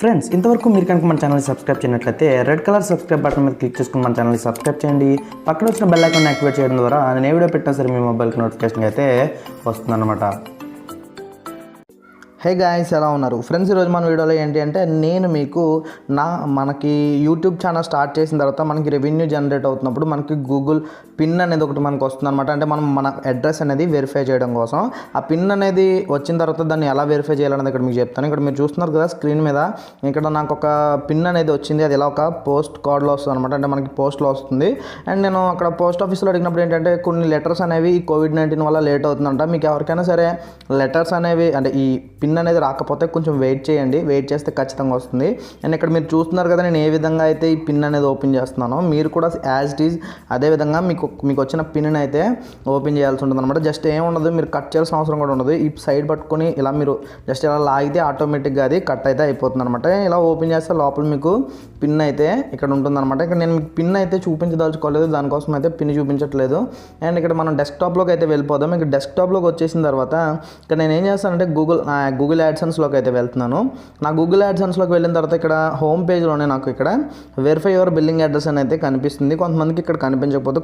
Friends ఇంతవరకు మీరు కనుక మన ఛానల్ని సబ్స్క్రైబ్ చేయనట్లయితే రెడ్ కలర్ సబ్స్క్రైబ్ బటన్ మీద క్లిక్ చేసుకుని మన ఛానల్ని సబ్స్క్రైబ్ చేయండి. పక్కన వచ్చిన బెల్ ఐకాన్ యాక్టివేట్ చేయడం ద్వారా నేను ఏ వీడియో పెట్టినా సరే మీ మొబైల్కి నోటిఫికేషన్ అయితే వస్తుందన్నమాట. హే గాయ్స్, ఎలా ఉన్నారు ఫ్రెండ్స్? ఈరోజు మన వీడియోలో ఏంటి అంటే నేను మీకు మనకి యూట్యూబ్ ఛానల్ స్టార్ట్ చేసిన తర్వాత మనకి రెవెన్యూ జనరేట్ అవుతున్నప్పుడు మనకి గూగుల్ పిన్ అనేది ఒకటి మనకు వస్తుంది అనమాట. అంటే మనం మన అడ్రస్ అనేది వెరిఫై చేయడం కోసం ఆ పిన్ అనేది వచ్చిన తర్వాత దాన్ని ఎలా వెరిఫై చేయాలనేది ఇక్కడ మీకు చెప్తాను. ఇక్కడ మీరు చూస్తున్నారు కదా స్క్రీన్ మీద, ఇక్కడ నాకు ఒక పిన్ అనేది వచ్చింది. అది ఇలా ఒక పోస్ట్ కార్డ్లో వస్తుంది అనమాట, అంటే మనకి పోస్ట్లో వస్తుంది. అండ్ నేను అక్కడ పోస్ట్ ఆఫీస్లో అడిగినప్పుడు ఏంటంటే కొన్ని లెటర్స్ అనేవి ఈ కోవిడ్-19 వల్ల లేట్ అవుతుందంట. మీకు ఎవరికైనా సరే లెటర్స్ అనేవి అంటే ఈ పిన్ అనేది రాకపోతే కొంచెం వెయిట్ చేయండి, వెయిట్ చేస్తే ఖచ్చితంగా వస్తుంది. అండ్ ఇక్కడ మీరు చూస్తున్నారు కదా నేను ఏ విధంగా అయితే ఈ పిన్ అనేది ఓపెన్ చేస్తున్నానో మీరు కూడా యాజ్ ఇట్ ఈజ్ అదే విధంగా మీకు వచ్చిన పిన్ అయితే ఓపెన్ చేయాల్సి ఉంటుంది అనమాట. జస్ట్ ఏం ఉండదు, మీరు కట్ చేయాల్సిన అవసరం కూడా ఉండదు. ఈ సైడ్ పట్టుకొని ఇలా మీరు జస్ట్ ఇలా లాగితే ఆటోమేటిక్గా అది కట్ అయితే అయిపోతుంది అనమాట. ఇలా ఓపెన్ చేస్తే లోపల మీకు పిన్ అయితే ఇక్కడ ఉంటుందన్నమాట. ఇక్కడ నేను మీకు పిన్ అయితే చూపించదలుచుకోలేదు, దానికోసం అయితే పిన్ చూపించట్లేదు. అండ్ ఇక్కడ మనం డెస్క్టాప్లోకి అయితే వెళ్ళిపోదాం. ఇక్కడ డెస్క్టాప్లోకి వచ్చేసిన తర్వాత ఇక్కడ నేను ఏం చేస్తానంటే గూగుల్ యాడ్సెన్స్లోకి అయితే వెళ్తున్నాను. నా గూగుల్ యాడ్సెన్స్లోకి వెళ్ళిన తర్వాత ఇక్కడ హోమ్ పేజ్లోనే నాకు ఇక్కడ వెరిఫై యువర్ బిల్లింగ్ అడ్రస్ అని అయితే కనిపిస్తుంది. కొంతమందికి ఇక్కడ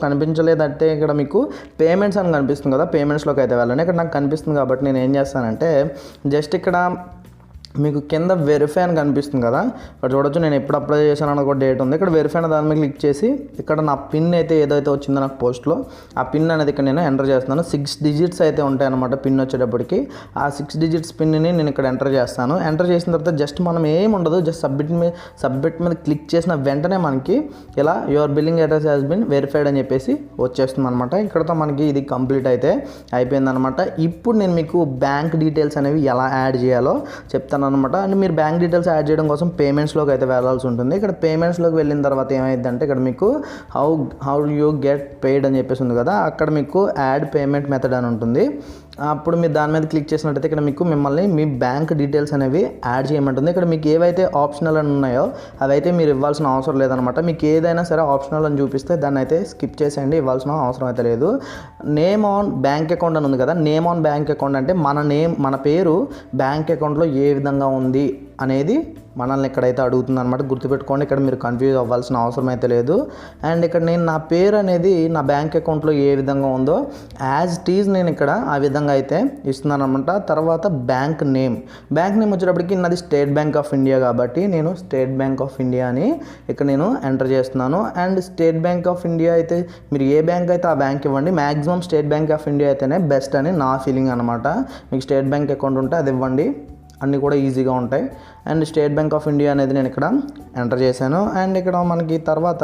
కనిపించలేదంటే ఇక్కడ మీకు పేమెంట్స్ అని కనిపిస్తుంది కదా, పేమెంట్స్లోకి అయితే వెళ్ళండి. ఇక్కడ నాకు కనిపిస్తుంది కాబట్టి నేను ఏం చేస్తానంటే జస్ట్ ఇక్కడ మీకు కింద వెరిఫై అని కనిపిస్తుంది కదా, ఇక్కడ చూడొచ్చు నేను ఎప్పుడు అప్లై చేశాను అన్న కూడా డేట్ ఉంది. ఇక్కడ వెరిఫై అనే దాని మీద క్లిక్ చేసి ఇక్కడ నా పిన్ అయితే ఏదైతే వచ్చిందో నాకు పోస్ట్లో ఆ పిన్ అనేది ఇక్కడ నేను ఎంటర్ చేస్తున్నాను. 6 డిజిట్స్ అయితే ఉంటాయి అనమాట పిన్ వచ్చేటప్పటికి. ఆ 6 డిజిట్స్ పిన్ని నేను ఇక్కడ ఎంటర్ చేస్తాను. ఎంటర్ చేసిన తర్వాత జస్ట్ మనం ఏం ఉండదు, జస్ట్ సబ్మిట్ మీద క్లిక్ చేసిన వెంటనే మనకి ఇలా your billing address has been verified అని చెప్పేసి వచ్చేస్తుంది అనమాట. ఇక్కడతో మనకి ఇది కంప్లీట్ అయితే అయిపోయిందనమాట. ఇప్పుడు నేను మీకు బ్యాంక్ డీటెయిల్స్ అనేవి ఎలా యాడ్ చేయాలో చెప్తాను అనమాట. అండ్ మీరు బ్యాంక్ డీటెయిల్స్ యాడ్ చేయడం కోసం పేమెంట్స్లోకి అయితే వెళ్ళాల్సి ఉంటుంది. ఇక్కడ పేమెంట్స్లోకి వెళ్ళిన తర్వాత ఏమైందంటే ఇక్కడ మీకు హౌ యూ గెట్ పెయిడ్ అని చెప్పేసి ఉంది కదా, అక్కడ మీకు యాడ్ పేమెంట్ మెథడ్ అని ఉంటుంది. అప్పుడు మీరు దాని మీద క్లిక్ చేసినట్టయితే ఇక్కడ మీకు మిమ్మల్ని మీ బ్యాంక్ డీటెయిల్స్ అనేవి యాడ్ చేయమంటుంది. ఇక్కడ మీకు ఏవైతే ఆప్షనల్ అని ఉన్నాయో అవైతే మీరు ఇవ్వాల్సిన అవసరం లేదనమాట. మీకు ఏదైనా సరే ఆప్షనల్ అని చూపిస్తే దాన్ని అయితే స్కిప్ చేసేయండి, ఇవ్వాల్సిన అవసరం అయితే లేదు. నేమ్ ఆన్ బ్యాంక్ అకౌంట్ అని ఉంది కదా, నేమ్ ఆన్ బ్యాంక్ అకౌంట్ అంటే మన పేరు బ్యాంక్ అకౌంట్లో ఏ విధంగా ఉంది అనేది మనల్ని ఇక్కడైతే అడుగుతుంది అనమాట. గుర్తుపెట్టుకోండి, ఇక్కడ మీరు కన్ఫ్యూజ్ అవ్వాల్సిన అవసరం అయితే లేదు. అండ్ ఇక్కడ నేను నా పేరు అనేది నా బ్యాంక్ అకౌంట్లో ఏ విధంగా ఉందో యాజ్ ఇట్ ఈజ్ నేను ఇక్కడ ఆ విధంగా అయితే ఇస్తున్నాను అనమాట. తర్వాత బ్యాంక్ నేమ్ వచ్చేటప్పటికి నాది స్టేట్ బ్యాంక్ ఆఫ్ ఇండియా కాబట్టి నేను స్టేట్ బ్యాంక్ ఆఫ్ ఇండియా అని ఇక్కడ నేను ఎంటర్ చేస్తున్నాను. And state bank of India అయితే మీరు ఏ బ్యాంక్ అయితే ఆ బ్యాంక్ ఇవ్వండి. Maximum state bank of India అయితేనే బెస్ట్ అని నా ఫీలింగ్ అనమాట. మీకు స్టేట్ బ్యాంక్ అకౌంట్ ఉంటే అది ఇవ్వండి, అన్నీ కూడా ఈజీగా ఉంటాయి. And state bank of India అనేది నేను ఇక్కడ ఎంటర్ చేశాను. అండ్ ఇక్కడ మనకి తర్వాత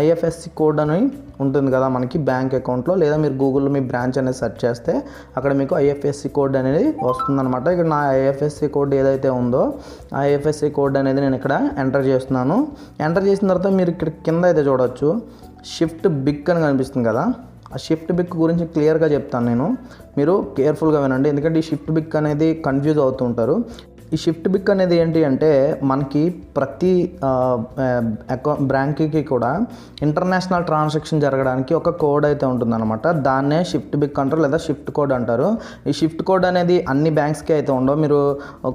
ఐఎఫ్ఎస్సి కోడ్ అని ఉంటుంది కదా మనకి బ్యాంక్ అకౌంట్లో, లేదా మీరు గూగుల్లో మీ బ్రాంచ్ అనేది సెర్చ్ చేస్తే అక్కడ మీకు ఐఎఫ్ఎస్సి కోడ్ అనేది వస్తుందన్నమాట. ఇక్కడ నా ఐఎఫ్ఎస్సి కోడ్ ఏదైతే ఉందో ఆ ఐఎఫ్ఎస్సి కోడ్ అనేది నేను ఇక్కడ ఎంటర్ చేస్తున్నాను. ఎంటర్ చేసిన తర్వాత మీరు ఇక్కడ కింద అయితే చూడవచ్చు షిఫ్ట్ బిగ్ అని కనిపిస్తుంది కదా, ఆ షిఫ్ట్ బిక్ గురించి క్లియర్గా చెప్తాను నేను, మీరు కేర్ఫుల్గా వినండి. ఎందుకంటే ఈ షిఫ్ట్ బిక్ అనేది కన్ఫ్యూజ్ అవుతూ ఉంటారు. ఈ షిఫ్ట్ బిక్ అనేది ఏంటి అంటే మనకి ప్రతి బ్యాంక్కి కూడా ఇంటర్నేషనల్ ట్రాన్సాక్షన్ జరగడానికి ఒక కోడ్ అయితే ఉంటుందన్నమాట. దాన్నే షిఫ్ట్ బిక్ అంటారు లేదా షిఫ్ట్ కోడ్ అంటారు. ఈ షిఫ్ట్ కోడ్ అనేది అన్ని బ్యాంక్స్కి అయితే ఉండవు, మీరు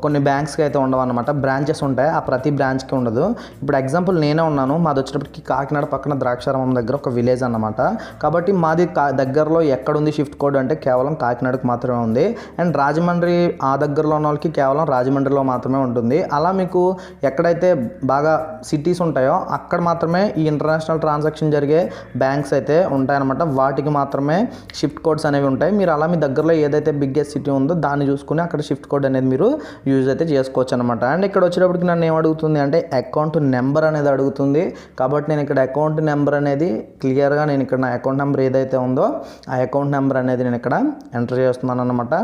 కొన్ని బ్యాంక్స్కి అయితే ఉండవు అనమాట. బ్రాంచెస్ ఉంటాయి, ఆ ప్రతి బ్రాంచ్కి ఉండదు. ఇప్పుడు ఎగ్జాంపుల్ నేనే ఉన్నాను, మాది వచ్చేటప్పటికి కాకినాడ పక్కన ద్రాక్షారామం దగ్గర ఒక విలేజ్ అన్నమాట. కాబట్టి మాది దగ్గరలో ఎక్కడుంది షిఫ్ట్ కోడ్ అంటే కేవలం కాకినాడకు మాత్రమే ఉంది. అండ్ రాజమండ్రి ఆ దగ్గరలో ఉన్న వాళ్ళకి కేవలం రాజమండ్రిలో మాత్రమే ఉంటుంది. అలా మీకు ఎక్కడైతే బాగా సిటీస్ ఉంటాయో అక్కడ మాత్రమే ఈ ఇంటర్నేషనల్ ట్రాన్సాక్షన్ జరిగే బ్యాంక్స్ అయితే ఉంటాయన్నమాట. వాటికి మాత్రమే షిఫ్ట్ కోడ్స్ అనేవి ఉంటాయి. మీరు అలా మీ దగ్గరలో ఏదైతే బిగ్గెస్ట్ సిటీ ఉందో దాన్ని చూసుకుని అక్కడ షిఫ్ట్ కోడ్ అనేది మీరు యూజ్ అయితే చేసుకోవచ్చు అనమాట. అండ్ ఇక్కడ వచ్చేటప్పటికి నన్ను ఏమడుగుతుంది అంటే అకౌంట్ నెంబర్ అనేది అడుగుతుంది. కాబట్టి నేను ఇక్కడ అకౌంట్ నెంబర్ అనేది క్లియర్గా నేను ఇక్కడ నా అకౌంట్ నెంబర్ ఏదైతే ఉందో ఆ అకౌంట్ నెంబర్ అనేది నేను ఇక్కడ ఎంటర్ చేస్తున్నాను అనమాట.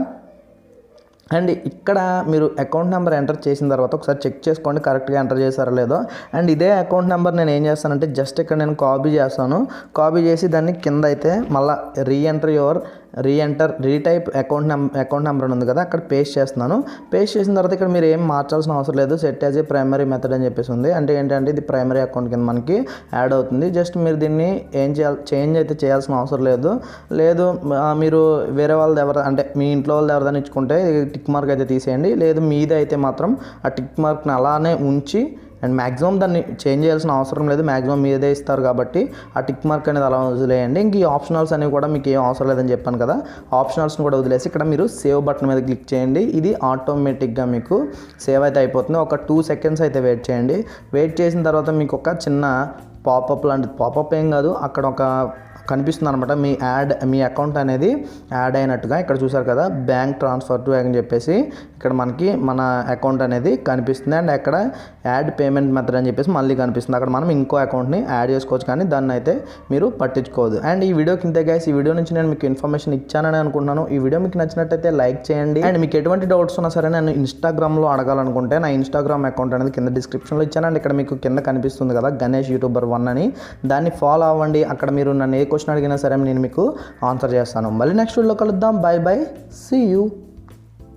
అండ్ ఇక్కడ మీరు అకౌంట్ నెంబర్ ఎంటర్ చేసిన తర్వాత ఒకసారి చెక్ చేసుకోండి కరెక్ట్గా ఎంటర్ చేశారో లేదో. అండ్ ఇదే అకౌంట్ నెంబర్ నేను ఏం చేస్తానంటే జస్ట్ ఇక్కడ నేను కాపీ చేస్తాను. కాపీ చేసి దాన్ని కింద అయితే మళ్ళీ re-enter your retype account number అని ఉంది కదా, అక్కడ పేస్ట్ చేస్తున్నాను. పేస్ట్ చేసిన తర్వాత ఇక్కడ మీరు ఏం మార్చాల్సిన అవసరం లేదు. Set as a primary method అని చెప్పేసి ఉంది. అంటే ఏంటంటే ఇది ప్రైమరీ అకౌంట్ కింద మనకి యాడ్ అవుతుంది. జస్ట్ మీరు దీన్ని చేంజ్ అయితే చేయాల్సిన అవసరం లేదు. మీరు వేరే వాళ్ళది అంటే మీ ఇంట్లో వాళ్ళది ఎవరిదని ఇచ్చుకుంటే టిక్ మార్క్ అయితే తీసేయండి. లేదు మీది అయితే మాత్రం ఆ టిక్ మార్క్ని అలానే ఉంచి అండ్ మ్యాక్సిమం దాన్ని చేంజ్ చేయాల్సిన అవసరం లేదు. మ్యాక్సిమం మీదే ఇస్తారు కాబట్టి ఆ టిక్ మార్క్ అనేది అలా వదిలేయండి. ఇంక ఈ ఆప్షనల్స్ అనేవి కూడా మీకు ఏం అవసరం లేదని చెప్పాను కదా, ఆప్షనల్స్ని కూడా వదిలేసి ఇక్కడ మీరు సేవ్ బటన్ మీద క్లిక్ చేయండి. ఇది ఆటోమేటిక్గా మీకు సేవ్ అయితే అయిపోతుంది. ఒక 2 seconds అయితే వెయిట్ చేయండి. వెయిట్ చేసిన తర్వాత మీకు ఒక చిన్న పాపప్ లాంటిది, పాపప్ ఏం కాదు, అక్కడ ఒక కనిపిస్తుంది అనమాట. మీ అకౌంట్ అనేది యాడ్ అయినట్టుగా ఇక్కడ చూసారు కదా, బ్యాంక్ ట్రాన్స్ఫర్ టు అని చెప్పేసి ఇక్కడ మనకి మన అకౌంట్ అనేది కనిపిస్తుంది. అండ్ అక్కడ యాడ్ పేమెంట్ మెథడ్ అని చెప్పేసి మళ్ళీ కనిపిస్తుంది. అక్కడ మనం ఇంకో అకౌంట్ని యాడ్ చేసుకోవచ్చు, కానీ దాన్ని అయితే మీరు పట్టించుకోవద్దు. అండ్ ఈ వీడియోకి ఇంతే గైస్. ఈ వీడియో నుంచి నేను మీకు ఇన్ఫర్మేషన్ ఇచ్చానని అనుకుంటున్నాను. ఈ వీడియో మీకు నచ్చినట్టయితే లైక్ చేయండి. అండ్ మీకు ఎటువంటి డౌట్స్ ఉన్నా సరే నేను ఇన్స్టాగ్రామ్లో అడగాలనుకుంటే నా ఇన్స్టాగ్రామ్ అకౌంట్ అనేది కింద డిస్క్రిప్షన్లో ఇచ్చాను. అండ్ ఇక్కడ మీకు కింద కనిపిస్తుంది కదా గణేష్ యూట్యూబర్ 1 అని, దాన్ని ఫాలో అవ్వండి. అక్కడ మీరు నన్ను ఏ క్వశ్చన్ అడిగినా సరే నేను మీకు ఆన్సర్ చేస్తాను. మళ్ళీ నెక్స్ట్ వీడియోలో కలుద్దాం. Bye bye, see you.